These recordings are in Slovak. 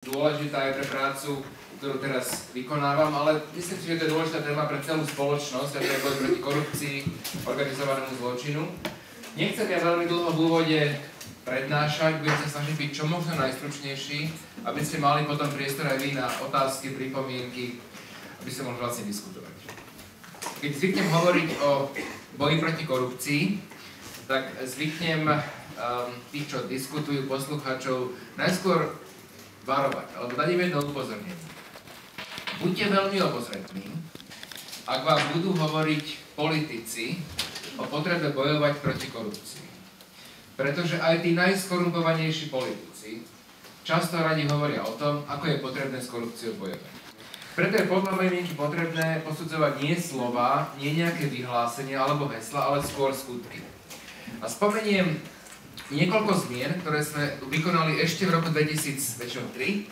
Dôležitá je pre prácu, ktorú teraz vykonávam, ale myslím si, že to je dôležitá téma pre celú spoločnosť, a to je boj proti korupcii, organizovanému zločinu. Nechcem ja veľmi dlho v úvode prednášať, budem sa snažiť byť čo možno najstručnejší, aby ste mali potom priestor aj vy na otázky, pripomienky, aby ste mohli vlastne diskutovať. Keď zvyknem hovoriť o boji proti korupcii, tak zvyknem tých, čo diskutujú, poslucháčov, najskôr varovať, alebo dať im jedno upozornenie. Buďte veľmi obozretní, ak vám budú hovoriť politici o potrebe bojovať proti korupcii. Pretože aj tí najskorumpovanejší politici často radi hovoria o tom, ako je potrebné s korupciou bojovať. Preto je podľa mojej mienky potrebné posudzovať nie slova, nie nejaké vyhlásenia alebo hesla, ale skôr skutky. A spomeniem niekoľko zmien, ktoré sme vykonali ešte v roku 2003,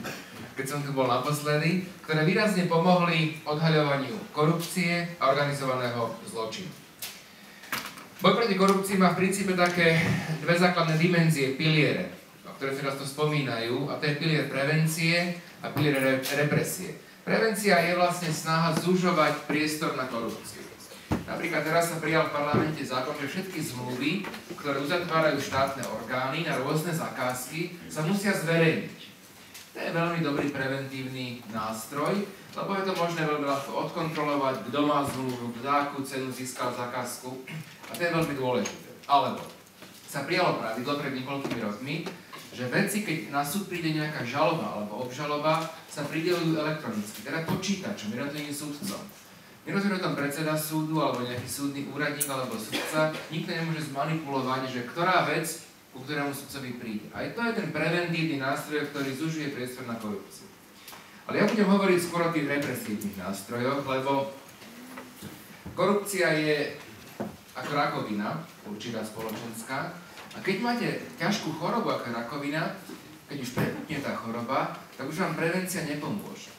keď som tu bol naposledy, ktoré výrazne pomohli odhaľovaniu korupcie a organizovaného zločinu. Boj proti korupcii má v princípe také dve základné dimenzie, piliere, ktoré sa často spomínajú, a to je pilier prevencie a pilier represie. Prevencia je vlastne snaha zužovať priestor na korupciu. Napríklad teraz sa prijal v parlamente zákon, že všetky zmluvy, ktoré uzatvárajú štátne orgány na rôzne zakázky, sa musia zverejniť. To je veľmi dobrý preventívny nástroj, lebo je to možné veľmi ľahko odkontrolovať, kto má zmluvu, kto akú cenu získal zakázku, a to je veľmi dôležité. Alebo sa prijalo pravidlo pred niekoľkými rokmi, že veci, keď na súd príde nejaká žaloba alebo obžaloba, sa prideľujú elektronicky, teda počítačom, jednotlivým súdcom. Nerozhoduje tam predseda súdu, alebo nejaký súdny úradník, alebo sudca. Nikto nemôže zmanipulovať, že ktorá vec ku ktorému sudcovi príde. Aj to je ten preventívny nástroj, ktorý zužuje priestor na korupciu. Ale ja budem hovoriť skôr o tých represívnych nástrojoch, lebo korupcia je ako rakovina, určitá spoločenská. A keď máte ťažkú chorobu ako rakovina, keď už prepukne tá choroba, tak už vám prevencia nepomôže.